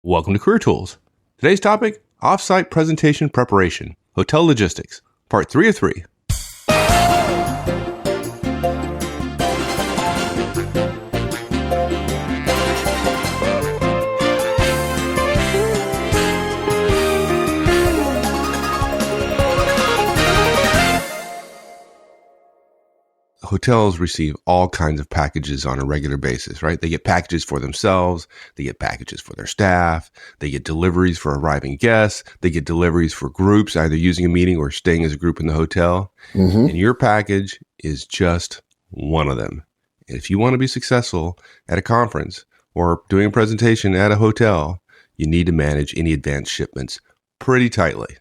Welcome to Career Tools. Today's topic, Offsite Presentation Preparation, Hotel Logistics, Part 3 of 3. Hotels receive all kinds of packages on a regular basis, right? They get packages for themselves. They get packages for their staff. They get deliveries for arriving guests. They get deliveries for groups, either using a meeting or staying as a group in the hotel. Mm-hmm. And your package is just one of them. And if you want to be successful at a conference or doing a presentation at a hotel, you need to manage any advanced shipments pretty tightly.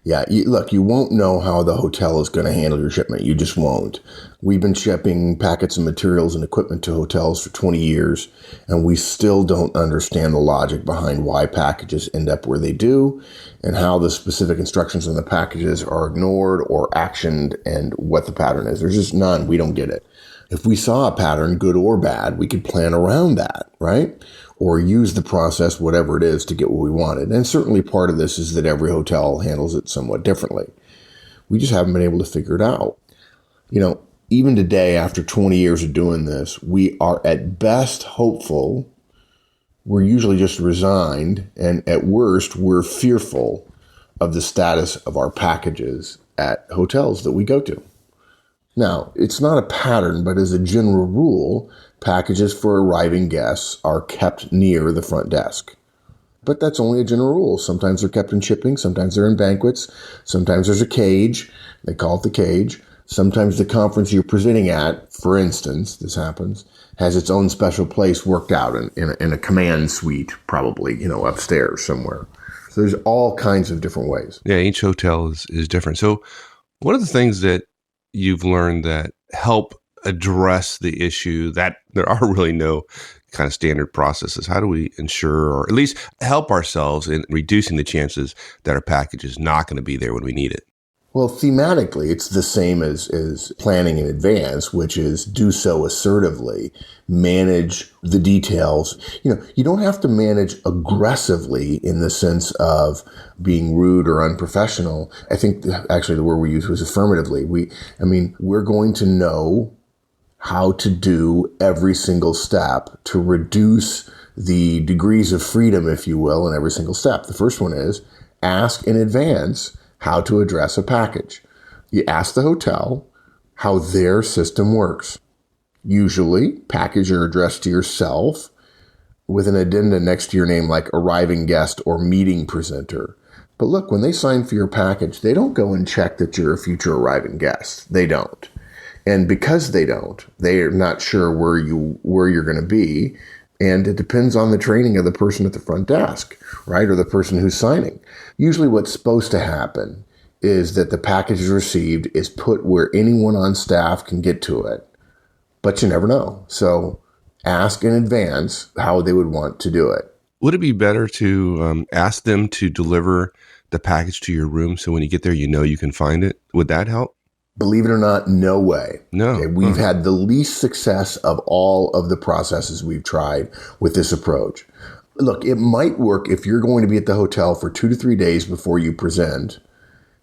Yeah, you won't know how the hotel is going to handle your shipment. You just won't. We've been shipping packets of materials and equipment to hotels for 20 years, and we still don't understand the logic behind why packages end up where they do and how the specific instructions in the packages are ignored or actioned and what the pattern is. There's just none. We don't get it. If we saw a pattern, good or bad, we could plan around that, right? Or use the process, whatever it is, to get what we wanted. And certainly part of this is that every hotel handles it somewhat differently. We just haven't been able to figure it out. Even today, after 20 years of doing this, we are at best hopeful. We're usually just resigned. And at worst, we're fearful of the status of our packages at hotels that we go to. Now, it's not a pattern, but as a general rule, packages for arriving guests are kept near the front desk. But that's only a general rule. Sometimes they're kept in shipping. Sometimes they're in banquets. Sometimes there's a cage. They call it the cage. Sometimes the conference you're presenting at, for instance, this happens, has its own special place worked out in a command suite, probably, upstairs somewhere. So there's all kinds of different ways. Yeah, each hotel is different. So what are the things that you've learned that help address the issue that there are really no kind of standard processes? How do we ensure, or at least help ourselves in reducing the chances that our package is not going to be there when we need it? Well, thematically, it's the same as planning in advance, which is do so assertively, manage the details. You don't have to manage aggressively in the sense of being rude or unprofessional. I think actually the word we used was affirmatively. We're going to know how to do every single step to reduce the degrees of freedom, if you will, in every single step. The first one is ask in advance how to address a package. You ask the hotel how their system works. Usually, packages are addressed to yourself with an addenda next to your name like arriving guest or meeting presenter. But look, when they sign for your package, they don't go and check that you're a future arriving guest. They don't. And because they don't, they're not sure where you're going to be. And it depends on the training of the person at the front desk, right? Or the person who's signing. Usually what's supposed to happen is that the package received is put where anyone on staff can get to it. But you never know. So ask in advance how they would want to do it. Would it be better to ask them to deliver the package to your room so when you get there, you can find it? Would that help? Believe it or not, no way. No. Okay, we've had the least success of all of the processes we've tried with this approach. Look, it might work if you're going to be at the hotel for 2 to 3 days before you present,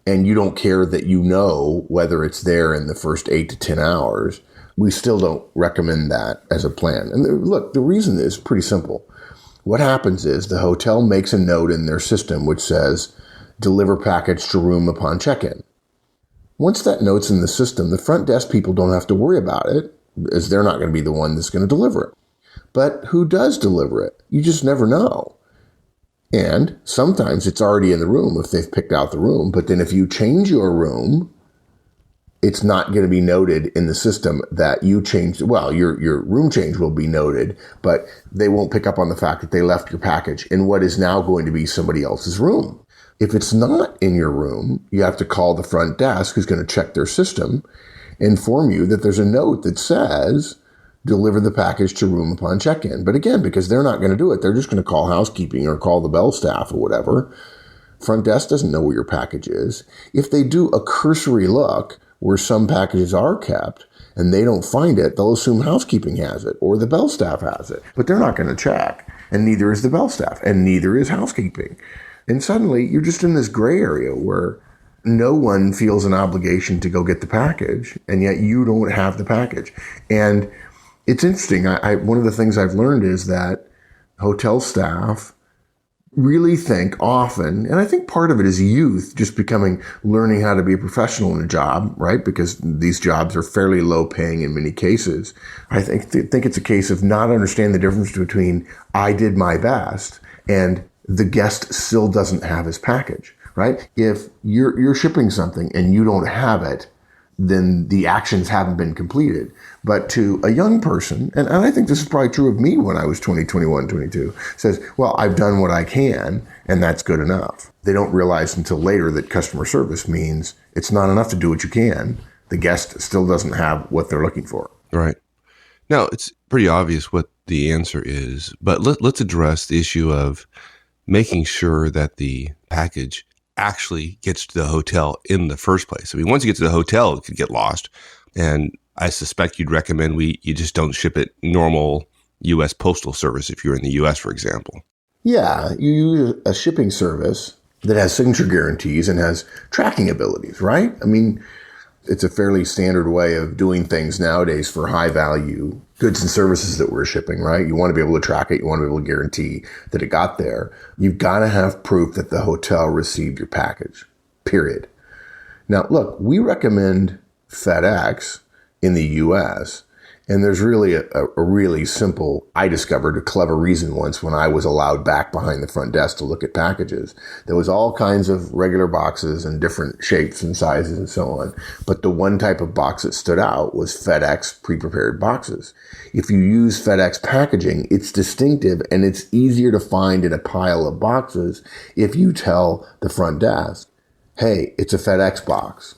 and you don't care that whether it's there in the first 8 to 10 hours. We still don't recommend that as a plan. And look, the reason is pretty simple. What happens is the hotel makes a note in their system which says, deliver package to room upon check-in. Once that note's in the system, the front desk people don't have to worry about it, as they're not going to be the one that's going to deliver it. But who does deliver it? You just never know. And sometimes it's already in the room if they've picked out the room. But then if you change your room, it's not going to be noted in the system that you changed. Well, your room change will be noted, but they won't pick up on the fact that they left your package in what is now going to be somebody else's room. If it's not in your room, you have to call the front desk who's going to check their system, inform you that there's a note that says, deliver the package to room upon check-in. But again, because they're not going to do it, they're just going to call housekeeping or call the bell staff or whatever. Front desk doesn't know where your package is. If they do a cursory look where some packages are kept and they don't find it, they'll assume housekeeping has it or the bell staff has it. But they're not going to check. and neither is the bell staff, and neither is housekeeping. And suddenly you're just in this gray area where no one feels an obligation to go get the package, and yet you don't have the package. And it's interesting. One of the things I've learned is that hotel staff really think often, and I think part of it is youth just learning how to be a professional in a job, right? Because these jobs are fairly low paying in many cases. I think it's a case of not understanding the difference between I did my best and the guest still doesn't have his package, right? If you're shipping something and you don't have it, then the actions haven't been completed. But to a young person, and I think this is probably true of me when I was 20, 21, 22, says, well, I've done what I can, and that's good enough. They don't realize until later that customer service means it's not enough to do what you can. The guest still doesn't have what they're looking for. Right. Now, it's pretty obvious what the answer is, but let's address the issue of making sure that the package actually gets to the hotel in the first place. I mean, once you get to the hotel, it could get lost. And I suspect you'd recommend you just don't ship it normal U.S. postal service if you're in the U.S., for example. Yeah, you use a shipping service that has signature guarantees and has tracking abilities, right? I mean, it's a fairly standard way of doing things nowadays for high value goods and services that we're shipping, right? You want to be able to track it. You want to be able to guarantee that it got there. You've got to have proof that the hotel received your package, period. Now, look, we recommend FedEx in the U.S., and there's really a really simple, I discovered a clever reason once when I was allowed back behind the front desk to look at packages. There was all kinds of regular boxes and different shapes and sizes and so on. But the one type of box that stood out was FedEx pre-prepared boxes. If you use FedEx packaging, it's distinctive and it's easier to find in a pile of boxes if you tell the front desk, hey, it's a FedEx box.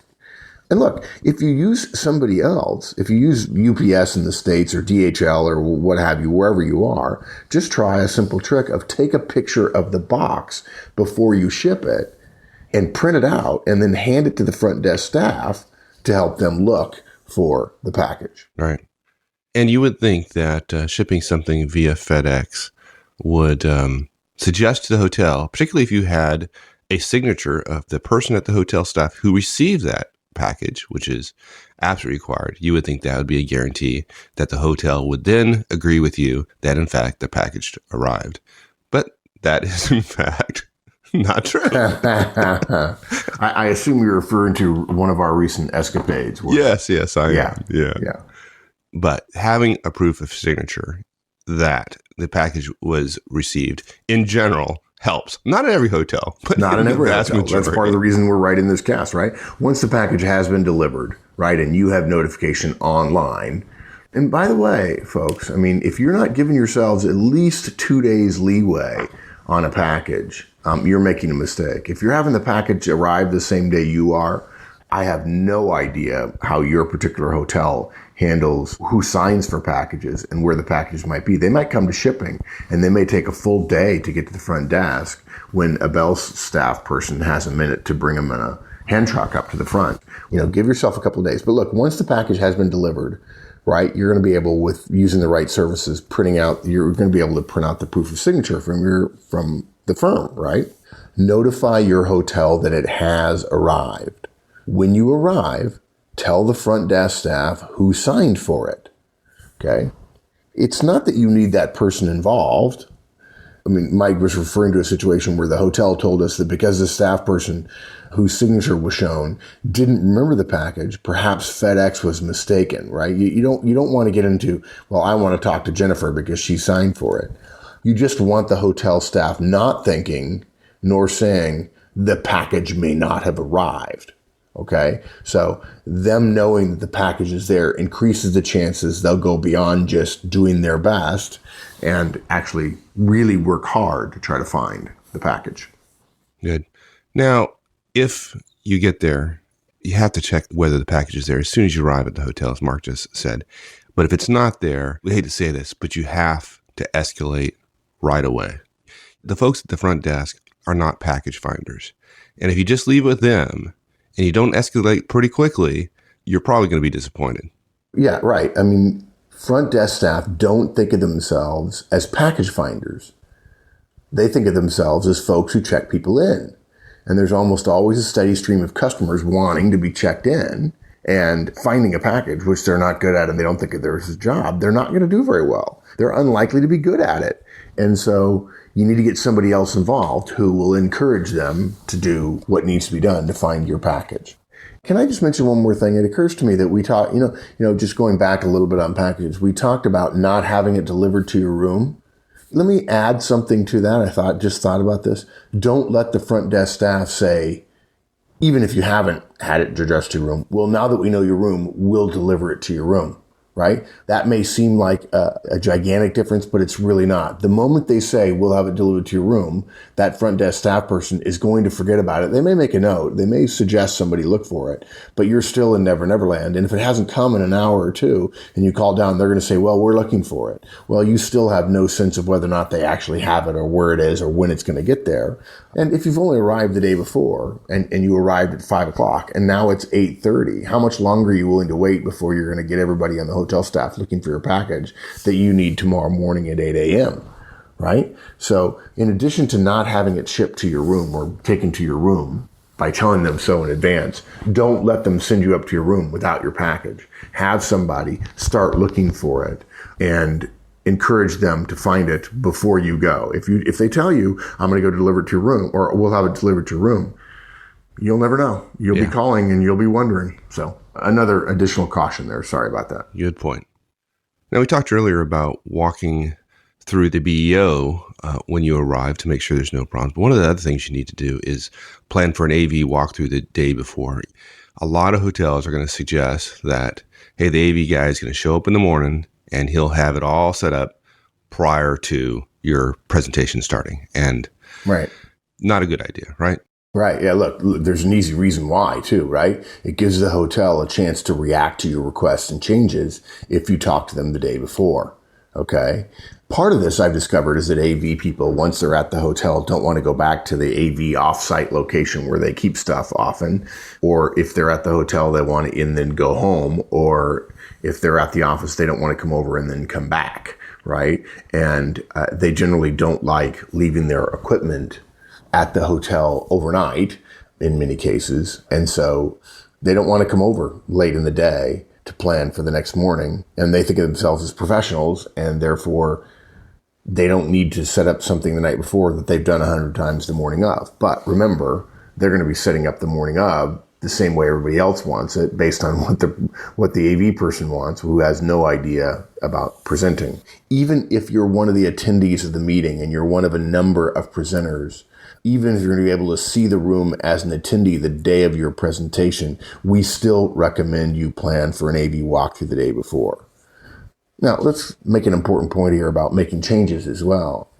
And look, if you use somebody else, if you use UPS in the States or DHL or what have you, wherever you are, just try a simple trick of take a picture of the box before you ship it and print it out and then hand it to the front desk staff to help them look for the package. Right. And you would think that shipping something via FedEx would suggest to the hotel, particularly if you had a signature of the person at the hotel staff who received that package, which is absolutely required, you would think that would be a guarantee that the hotel would then agree with you that, in fact, the package arrived. But that is, in fact, not true. I assume you're referring to one of our recent escapades. Yes, I am. Yeah. Yeah. But having a proof of signature that the package was received in general helps. Not in every hotel, but not in every hotel. Majority. That's part of the reason we're writing this cast, right? Once the package has been delivered, right, and you have notification online. And by the way, folks, I mean, if you're not giving yourselves at least 2 days leeway on a package, you're making a mistake. If you're having the package arrive the same day you are, I have no idea how your particular hotel handles who signs for packages and where the packages might be. They might come to shipping and they may take a full day to get to the front desk when a Bell staff person has a minute to bring them in a hand truck up to the front. Give yourself a couple of days. But look, once the package has been delivered, right, you're going to be able, with using the right services, you're going to be able to print out the proof of signature from the firm, right? Notify your hotel that it has arrived. When you arrive, tell the front desk staff who signed for it, okay? It's not that you need that person involved. I mean, Mike was referring to a situation where the hotel told us that because the staff person whose signature was shown didn't remember the package, perhaps FedEx was mistaken, right? You don't want to get into, well, I want to talk to Jennifer because she signed for it. You just want the hotel staff not thinking nor saying the package may not have arrived. Okay, so them knowing that the package is there increases the chances they'll go beyond just doing their best and actually really work hard to try to find the package. Good. Now, if you get there, you have to check whether the package is there as soon as you arrive at the hotel, as Mark just said. But if it's not there, we hate to say this, but you have to escalate right away. The folks at the front desk are not package finders. And if you just leave it with them, and you don't escalate pretty quickly, you're probably going to be disappointed. Yeah, right. I mean, front desk staff don't think of themselves as package finders. They think of themselves as folks who check people in. And there's almost always a steady stream of customers wanting to be checked in, and finding a package, which they're not good at and they don't think of their job, they're not going to do very well. They're unlikely to be good at it. And so you need to get somebody else involved who will encourage them to do what needs to be done to find your package. Can I just mention one more thing? It occurs to me that we talked, just going back a little bit on packages, we talked about not having it delivered to your room. Let me add something to that. I just thought about this. Don't let the front desk staff say, even if you haven't had it addressed to your room, well, now that we know your room, we'll deliver it to your room, right? That may seem like a gigantic difference, but it's really not. The moment they say, we'll have it delivered to your room, that front desk staff person is going to forget about it. They may make a note. They may suggest somebody look for it, but you're still in Never Never Land. And if it hasn't come in an hour or two and you call down, they're going to say, well, we're looking for it. Well, you still have no sense of whether or not they actually have it or where it is or when it's going to get there. And if you've only arrived the day before and you arrived at 5 o'clock and now it's 8:30, how much longer are you willing to wait before you're going to get everybody on the hotel staff looking for your package that you need tomorrow morning at 8 a.m., right? So in addition to not having it shipped to your room or taken to your room by telling them so in advance, don't let them send you up to your room without your package. Have somebody start looking for it and encourage them to find it before you go. If they tell you, I'm going to go deliver it to your room, or we'll have it delivered to your room, you'll never know. You'll be calling and you'll be wondering. So another additional caution there. Sorry about that. Good point. Now, we talked earlier about walking through the BEO when you arrive to make sure there's no problems. But one of the other things you need to do is plan for an AV walkthrough the day before. A lot of hotels are going to suggest that, hey, the AV guy is going to show up in the morning and he'll have it all set up prior to your presentation starting. And right, not a good idea, right? Right. Yeah. Look, there's an easy reason why too, right? It gives the hotel a chance to react to your requests and changes if you talk to them the day before. Okay. Part of this I've discovered is that AV people, once they're at the hotel, don't want to go back to the AV offsite location where they keep stuff often. Or if they're at the hotel, they want to in then go home. Or if they're at the office, they don't want to come over and then come back. Right. And they generally don't like leaving their equipment at the hotel overnight in many cases. And so they don't want to come over late in the day to plan for the next morning. And they think of themselves as professionals, and therefore they don't need to set up something the night before that they've done 100 times the morning of. But remember, they're going to be setting up the morning of the same way everybody else wants it, based on what the AV person wants, who has no idea about presenting. Even if you're one of the attendees of the meeting and you're one of a number of presenters, even if you're going to be able to see the room as an attendee the day of your presentation, we still recommend you plan for an AV walkthrough the day before. Now, let's make an important point here about making changes as well.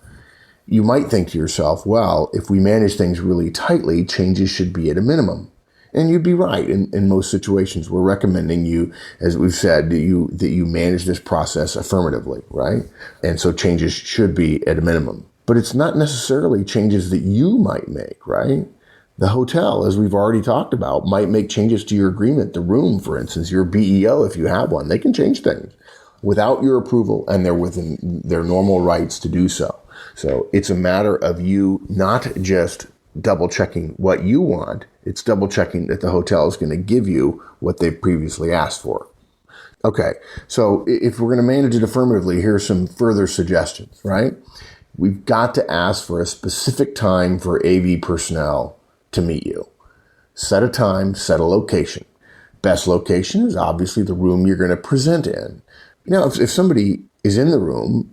You might think to yourself, well, if we manage things really tightly, changes should be at a minimum. And you'd be right in most situations. We're recommending you, as we've said, that you manage this process affirmatively, right? And so changes should be at a minimum. But it's not necessarily changes that you might make, right? The hotel, as we've already talked about, might make changes to your agreement. The room, for instance, your BEO, if you have one, they can change things without your approval, and they're within their normal rights to do so. So it's a matter of you not just double checking what you want, it's double checking that the hotel is going to give you what they've previously asked for. Okay, so if we're going to manage it affirmatively, here's some further suggestions, right? We've got to ask for a specific time for AV personnel to meet you. Set a time, set a location. Best location is obviously the room you're going to present in. Now, if somebody is in the room,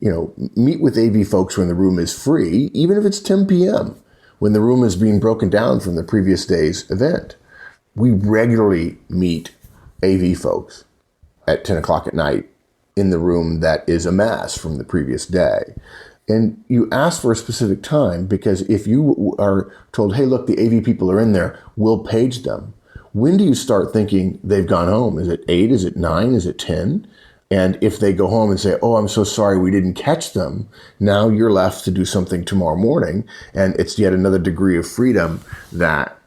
meet with AV folks when the room is free, even if it's 10 p.m., when the room is being broken down from the previous day's event. We regularly meet AV folks at 10 o'clock at night in the room that is a mess from the previous day. And you ask for a specific time, because if you are told, hey, look, the AV people are in there, we'll page them. When do you start thinking they've gone home? Is it 8? Is it 9? Is it 10? And if they go home and say, oh, I'm so sorry we didn't catch them, now you're left to do something tomorrow morning. And it's yet another degree of freedom that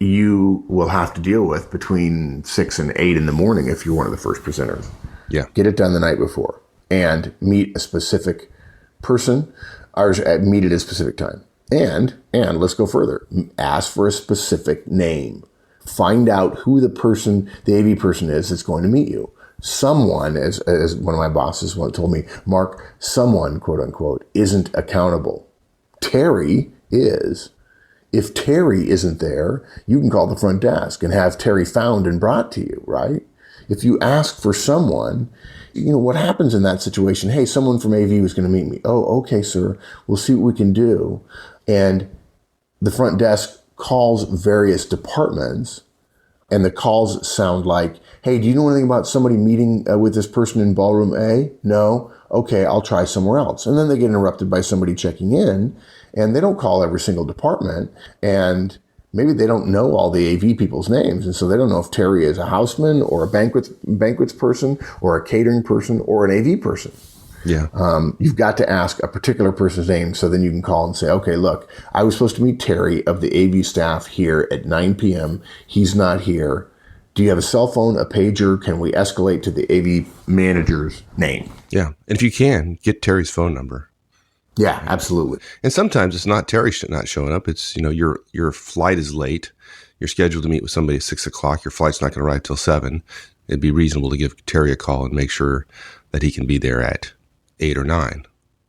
you will have to deal with between 6 and 8 in the morning if you're one of the first presenters. Yeah. Get it done the night before and meet a specific person. Or meet at a specific time. And let's go further. Ask for a specific name. Find out who the AV person is that's going to meet you. Someone, as one of my bosses told me, Mark, someone, quote unquote, isn't accountable. Terry is. If Terry isn't there, you can call the front desk and have Terry found and brought to you, right? If you ask for someone, what happens in that situation? Hey, someone from AV was going to meet me. Oh, okay, sir. We'll see what we can do. And the front desk calls various departments, and the calls sound like, hey, do you know anything about somebody meeting with this person in ballroom A? No? Okay, I'll try somewhere else. And then they get interrupted by somebody checking in, and they don't call every single department, and maybe they don't know all the AV people's names, and so they don't know if Terry is a houseman or a banquets person or a catering person or an AV person. Yeah. You've got to ask a particular person's name, so then you can call and say, okay, look, I was supposed to meet Terry of the AV staff here at 9 p.m. He's not here. Do you have a cell phone, a pager? Can we escalate to the AV manager's name? Yeah. And if you can, get Terry's phone number. Yeah, absolutely. And sometimes it's not Terry not showing up. It's, your flight is late. You're scheduled to meet with somebody at 6 o'clock. Your flight's not going to arrive till 7. It'd be reasonable to give Terry a call and make sure that he can be there at 8 or 9.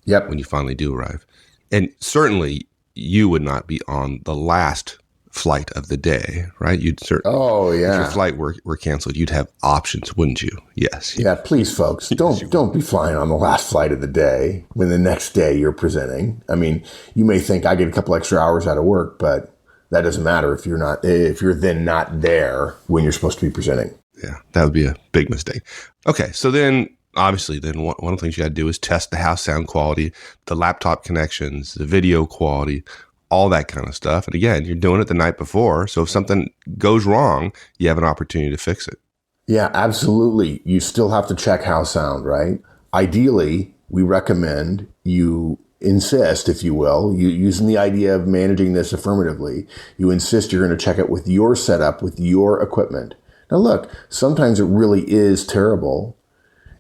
Yep. When you finally do arrive. And certainly you would not be on the last flight of the day, right? You'd certainly. Oh, yeah. If your flight were canceled, you'd have options, wouldn't you? Yes. Yeah, please, folks, don't be flying on the last flight of the day when the next day you're presenting. I mean, you may think I get a couple extra hours out of work, but that doesn't matter if you're then not there when you're supposed to be presenting. Yeah, that would be a big mistake. Okay, so then obviously then one of the things you got to do is test the house sound quality, the laptop connections, the video quality, all that kind of stuff. And again, you're doing it the night before. So if something goes wrong, you have an opportunity to fix it. Yeah, absolutely. You still have to check house sound, right? Ideally, we recommend you insist, if you will, using the idea of managing this affirmatively, you insist you're going to check it with your setup, with your equipment. Now look, sometimes it really is terrible.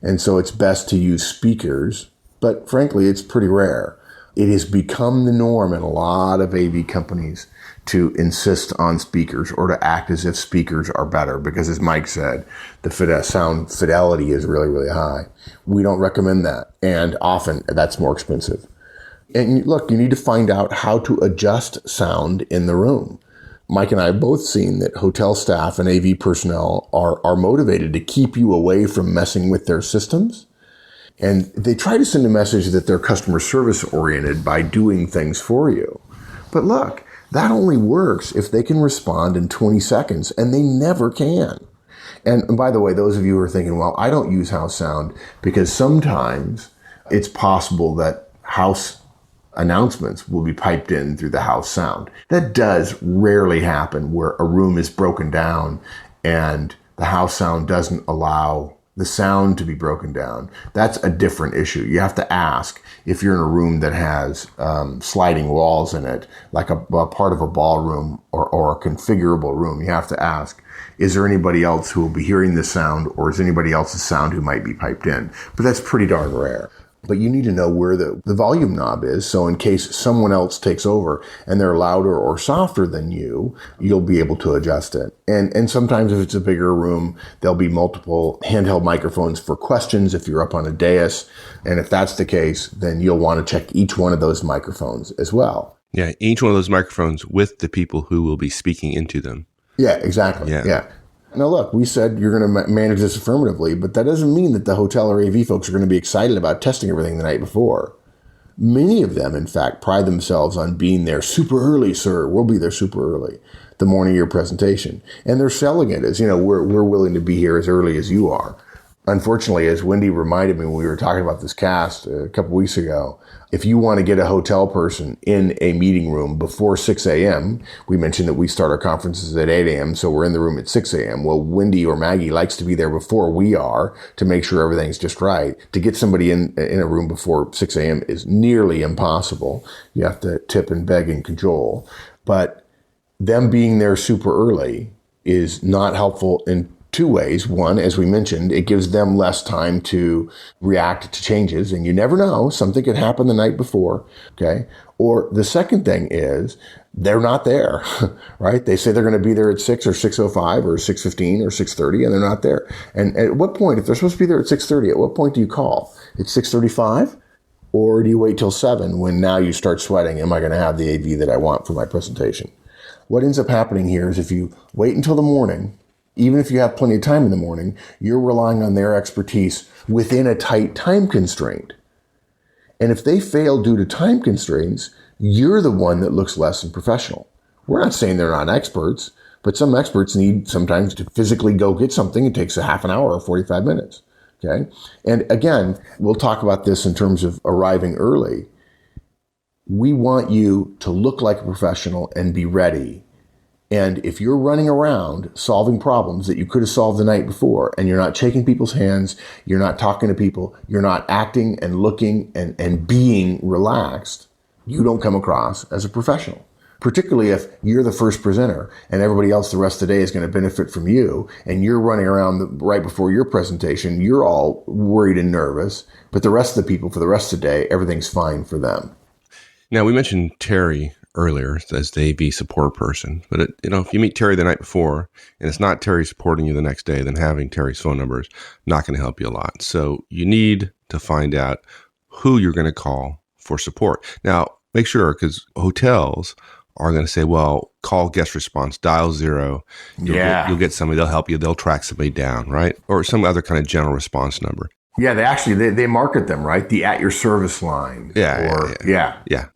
And so it's best to use speakers, but frankly, it's pretty rare. It has become the norm in a lot of AV companies to insist on speakers or to act as if speakers are better because, as Mike said, the sound fidelity is really, really high. We don't recommend that, and often that's more expensive. And look, you need to find out how to adjust sound in the room. Mike and I have both seen that hotel staff and AV personnel are motivated to keep you away from messing with their systems. And they try to send a message that they're customer service oriented by doing things for you. But look, that only works if they can respond in 20 seconds, and they never can. And by the way, those of you who are thinking, well, I don't use house sound because sometimes it's possible that house announcements will be piped in through the house sound. That does rarely happen where a room is broken down and the house sound doesn't allow the sound to be broken down. That's a different issue. You have to ask if you're in a room that has sliding walls in it, like a part of a ballroom or a configurable room. You have to ask, is there anybody else who will be hearing this sound, or is anybody else's sound who might be piped in? But that's pretty darn rare. But you need to know where the volume knob is, so in case someone else takes over and they're louder or softer than you, you'll be able to adjust it. And sometimes if it's a bigger room, there'll be multiple handheld microphones for questions if you're up on a dais. And if that's the case, then you'll want to check each one of those microphones as well. Yeah, each one of those microphones with the people who will be speaking into them. Yeah, exactly. Yeah. Now, look, we said you're going to manage this affirmatively, but that doesn't mean that the hotel or AV folks are going to be excited about testing everything the night before. Many of them, in fact, pride themselves on being there super early, sir. We'll be there super early the morning of your presentation. And they're selling it as, we're willing to be here as early as you are. Unfortunately, as Wendy reminded me when we were talking about this cast a couple weeks ago, if you want to get a hotel person in a meeting room before 6 a.m., we mentioned that we start our conferences at 8 a.m., so we're in the room at 6 a.m. Well, Wendy or Maggie likes to be there before we are to make sure everything's just right. To get somebody in a room before 6 a.m. is nearly impossible. You have to tip and beg and cajole. But them being there super early is not helpful in two ways. One, as we mentioned, it gives them less time to react to changes. And you never know, something could happen the night before. Okay. Or the second thing is they're not there, right? They say they're going to be there at 6 or 6:05 or 6:15 or 6:30, and they're not there. And at what point, if they're supposed to be there at 6:30, at what point do you call? It's 6:35? Or do you wait till 7 when now you start sweating? Am I going to have the AV that I want for my presentation? What ends up happening here is if you wait until the morning, even if you have plenty of time in the morning, you're relying on their expertise within a tight time constraint. And if they fail due to time constraints, you're the one that looks less than professional. We're not saying they're not experts, but some experts need sometimes to physically go get something. It takes a half an hour or 45 minutes. Okay. And again, we'll talk about this in terms of arriving early. We want you to look like a professional and be ready. And if you're running around solving problems that you could have solved the night before, and you're not shaking people's hands, you're not talking to people, you're not acting and looking and being relaxed, you don't come across as a professional. Particularly if you're the first presenter and everybody else the rest of the day is going to benefit from you, and you're running around right before your presentation, you're all worried and nervous, but the rest of the people for the rest of the day, everything's fine for them. Now, we mentioned Terry earlier as the AV support person, but if you meet Terry the night before and it's not Terry supporting you the next day, then having Terry's phone number is not going to help you a lot. So you need to find out who you're going to call for support. Now, make sure, because hotels are going to say, well, call guest response, dial 0. You'll get somebody, they'll help you, they'll track somebody down, right? Or some other kind of general response number. Yeah, they market them, right? The at your service line. Yeah.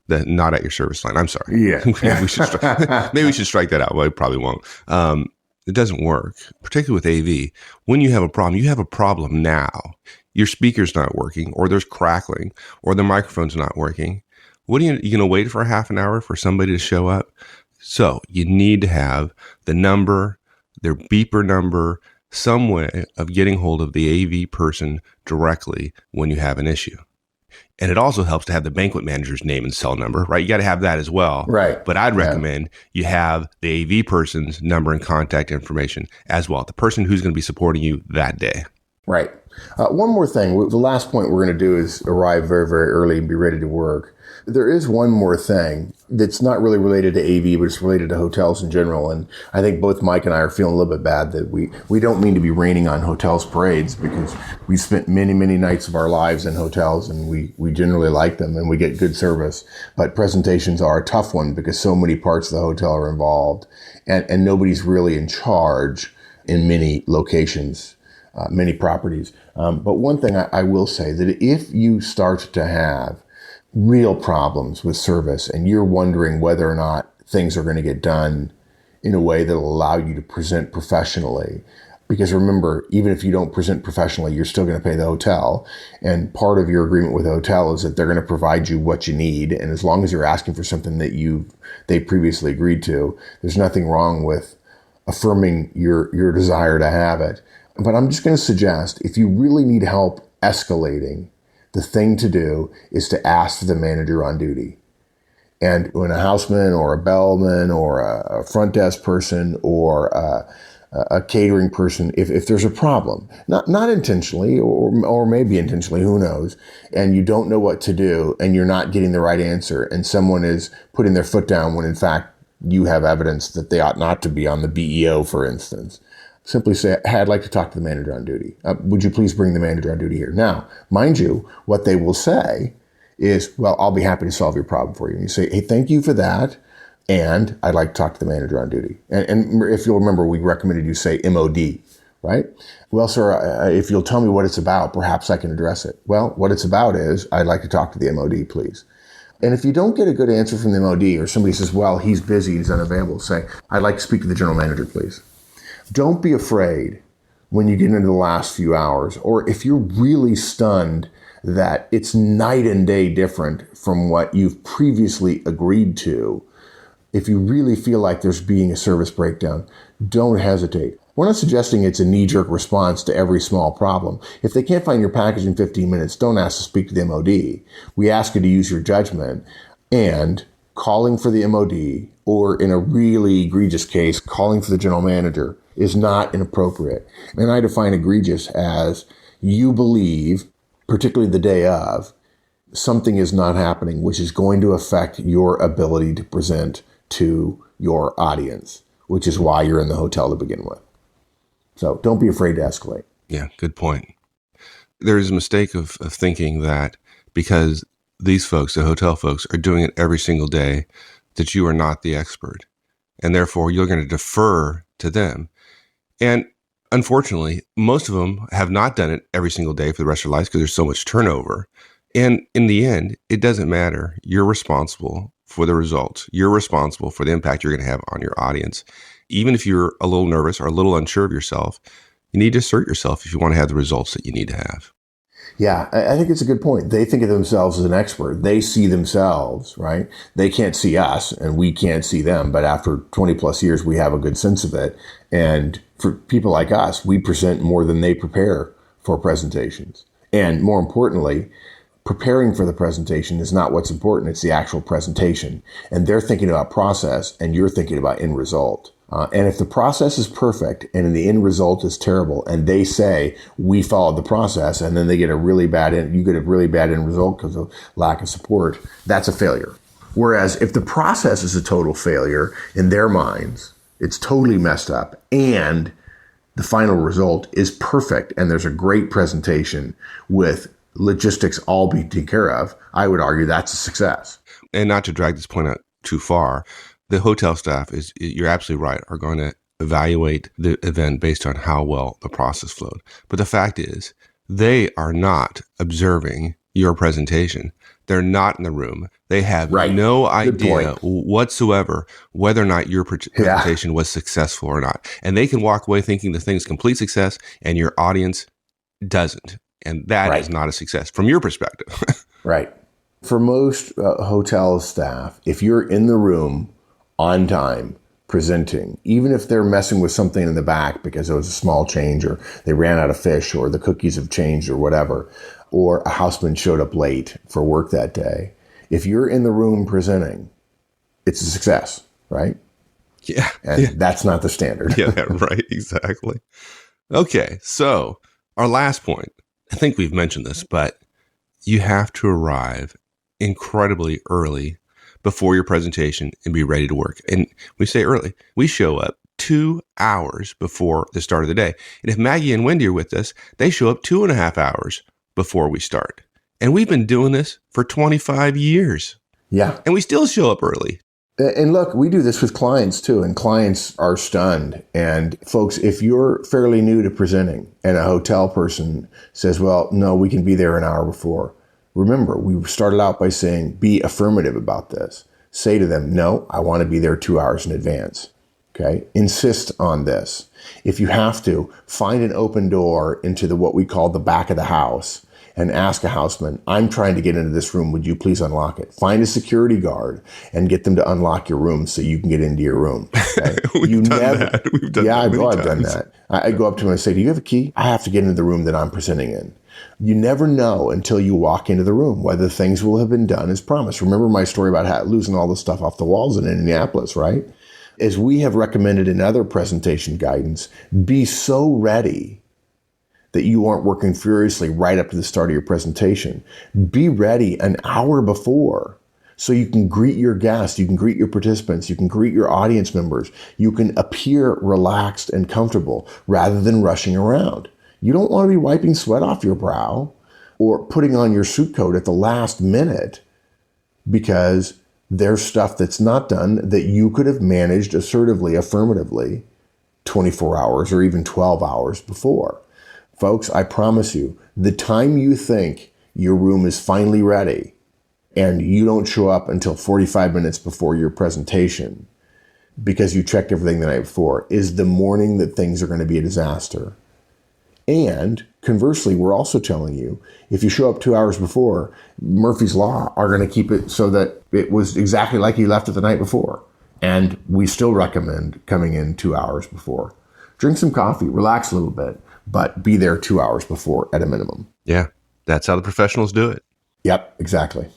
The not at your service line. I'm sorry. Yeah. Maybe we should strike that out. Well, we probably won't. It doesn't work, particularly with AV. When you have a problem now. Your speaker's not working, or there's crackling, or the microphone's not working. What are you going to wait for half an hour for somebody to show up? So you need to have the number, their beeper number, some way of getting hold of the AV person directly when you have an issue. And it also helps to have the banquet manager's name and cell number, right? You got to have that as well. Right. But I'd recommend you have the AV person's number and contact information as well, the person who's going to be supporting you that day. Right. One more thing. The last point we're going to do is arrive very, very early and be ready to work. There is one more thing that's not really related to AV, but it's related to hotels in general. And I think both Mike and I are feeling a little bit bad that we don't mean to be raining on hotels' parades, because we spent many, many nights of our lives in hotels, and we generally like them and we get good service. But presentations are a tough one because so many parts of the hotel are involved, and nobody's really in charge in many locations. Many properties. But one thing I will say, that if you start to have real problems with service and you're wondering whether or not things are going to get done in a way that will allow you to present professionally, because remember, even if you don't present professionally, you're still going to pay the hotel. And part of your agreement with the hotel is that they're going to provide you what you need. And as long as you're asking for something that they previously agreed to, there's nothing wrong with affirming your desire to have it. But I'm just going to suggest, if you really need help escalating, the thing to do is to ask for the manager on duty. And when a houseman or a bellman or a front desk person or a catering person, if there's a problem, not intentionally or maybe intentionally, who knows, and you don't know what to do and you're not getting the right answer, and someone is putting their foot down when in fact you have evidence that they ought not to be on the BEO, for instance, simply say, hey, I'd like to talk to the manager on duty. Would you please bring the manager on duty here? Now, mind you, what they will say is, well, I'll be happy to solve your problem for you. And you say, hey, thank you for that, and I'd like to talk to the manager on duty. And if you'll remember, we recommended you say MOD, right? Well, sir, if you'll tell me what it's about, perhaps I can address it. Well, what it's about is, I'd like to talk to the MOD, please. And if you don't get a good answer from the MOD, or somebody says, well, he's busy, he's unavailable, say, I'd like to speak to the general manager, please. Don't be afraid when you get into the last few hours, or if you're really stunned that it's night and day different from what you've previously agreed to. If you really feel like there's being a service breakdown, don't hesitate. We're not suggesting it's a knee-jerk response to every small problem. If they can't find your package in 15 minutes, don't ask to speak to the MOD. We ask you to use your judgment, and calling for the MOD, or in a really egregious case, calling for the general manager, is not inappropriate. And I define egregious as you believe, particularly the day of, something is not happening, which is going to affect your ability to present to your audience, which is why you're in the hotel to begin with. So don't be afraid to escalate. Yeah, good point. There is a mistake of thinking that because these folks, the hotel folks, are doing it every single day, that you are not the expert. And therefore, you're going to defer to them. And unfortunately, most of them have not done it every single day for the rest of their lives because there's so much turnover. And in the end, it doesn't matter. You're responsible for the results. You're responsible for the impact you're going to have on your audience. Even if you're a little nervous or a little unsure of yourself, you need to assert yourself if you want to have the results that you need to have. Yeah, I think it's a good point. They think of themselves as an expert. They see themselves, right? They can't see us and we can't see them. But after 20 plus years, we have a good sense of it. And for people like us, we present more than they prepare for presentations. And more importantly, preparing for the presentation is not what's important. It's the actual presentation. And they're thinking about process and you're thinking about end result. And if the process is perfect and the end result is terrible and they say we followed the process and then they get a really bad end, you get a really bad end result because of lack of support, that's a failure. Whereas if the process is a total failure in their minds, it's totally messed up and the final result is perfect and there's a great presentation with logistics all be taken care of, I would argue that's a success. And not to drag this point out too far, the hotel staff you're absolutely right, are going to evaluate the event based on how well the process flowed. But the fact is, they are not observing your presentation. They're not in the room. They have no idea whatsoever whether or not your presentation was successful or not. And they can walk away thinking the thing's complete success and your audience doesn't. And that is not a success from your perspective. Right. For most hotel staff, if you're in the room on time presenting, even if they're messing with something in the back because it was a small change or they ran out of fish or the cookies have changed or whatever, or a houseman showed up late for work that day, if you're in the room presenting, it's a success, right? Yeah. And that's not the standard. Yeah, right. Exactly. Okay. So our last point, I think we've mentioned this, but you have to arrive incredibly early before your presentation and be ready to work. And we say early, we show up 2 hours before the start of the day. And if Maggie and Wendy are with us, they show up 2.5 hours before we start. And we've been doing this for 25 years. Yeah. And we still show up early. And look, we do this with clients too, and clients are stunned. And folks, if you're fairly new to presenting and a hotel person says, well, no, we can be there an hour before. Remember, we started out by saying, be affirmative about this. Say to them, no, I want to be there 2 hours in advance. Okay. Insist on this. If you have to, find an open door into what we call the back of the house and ask a houseman, I'm trying to get into this room. Would you please unlock it? Find a security guard and get them to unlock your room so you can get into your room. Okay? We've done that. I've done that. I go up to them and I say, do you have a key? I have to get into the room that I'm presenting in. You never know until you walk into the room whether things will have been done as promised. Remember my story about losing all the stuff off the walls in Indianapolis, right? As we have recommended in other presentation guidance, be so ready that you aren't working furiously right up to the start of your presentation. Be ready an hour before so you can greet your guests, you can greet your participants, you can greet your audience members. You can appear relaxed and comfortable rather than rushing around. You don't want to be wiping sweat off your brow or putting on your suit coat at the last minute because there's stuff that's not done that you could have managed assertively, affirmatively, 24 hours or even 12 hours before. Folks, I promise you, the time you think your room is finally ready and you don't show up until 45 minutes before your presentation because you checked everything the night before is the morning that things are going to be a disaster. And conversely, we're also telling you, if you show up 2 hours before, Murphy's Law are going to keep it so that it was exactly like you left it the night before. And we still recommend coming in 2 hours before. Drink some coffee, relax a little bit, but be there 2 hours before at a minimum. Yeah, that's how the professionals do it. Yep, exactly.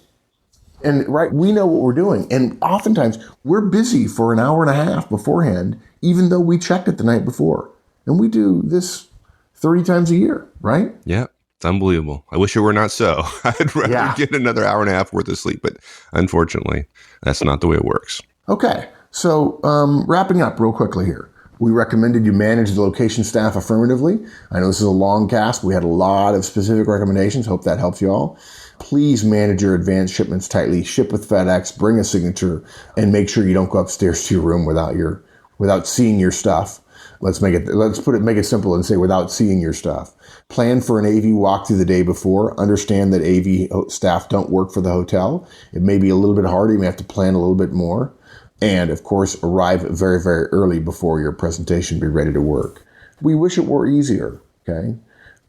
And right, we know what we're doing. And oftentimes we're busy for an hour and a half beforehand, even though we checked it the night before. And we do this 30 times a year, right? Yeah. It's unbelievable. I wish it were not so. I'd rather get another hour and a half worth of sleep, but unfortunately, that's not the way it works. Okay. So wrapping up real quickly here. We recommended you manage the location staff affirmatively. I know this is a long cast. We had a lot of specific recommendations. Hope that helps you all. Please manage your advanced shipments tightly. Ship with FedEx. Bring a signature, and make sure you don't go upstairs to your room without seeing your stuff. Let's make it simple and say without seeing your stuff. Plan for an AV walkthrough the day before. Understand that AV staff don't work for the hotel. It may be a little bit harder. You may have to plan a little bit more. And of course, arrive very, very early before your presentation. Be ready to work. We wish it were easier. Okay.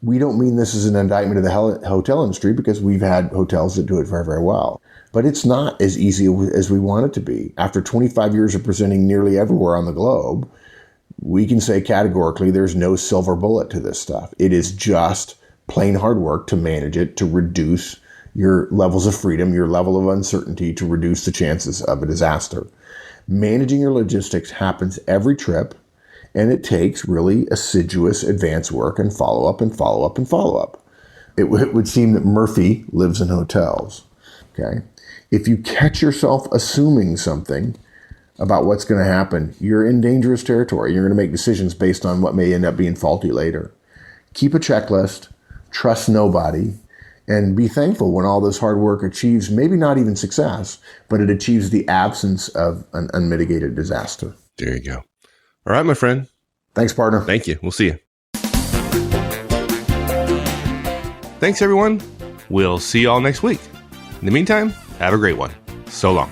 We don't mean this is an indictment of the hotel industry, because we've had hotels that do it very, very well. But it's not as easy as we want it to be. After 25 years of presenting nearly everywhere on the globe, we can say categorically there's no silver bullet to this stuff. It is just plain hard work to manage it, to reduce your levels of freedom, your level of uncertainty, to reduce the chances of a disaster. Managing your logistics happens every trip, and it takes really assiduous advance work and follow-up and follow-up and follow-up. It would seem that Murphy lives in hotels. Okay? If you catch yourself assuming something about what's going to happen, you're in dangerous territory. You're going to make decisions based on what may end up being faulty later. Keep a checklist, trust nobody, and be thankful when all this hard work achieves maybe not even success, but it achieves the absence of an unmitigated disaster. There you go. All right, my friend. Thanks, partner. Thank you. We'll see you. Thanks, everyone. We'll see you all next week. In the meantime, have a great one. So long.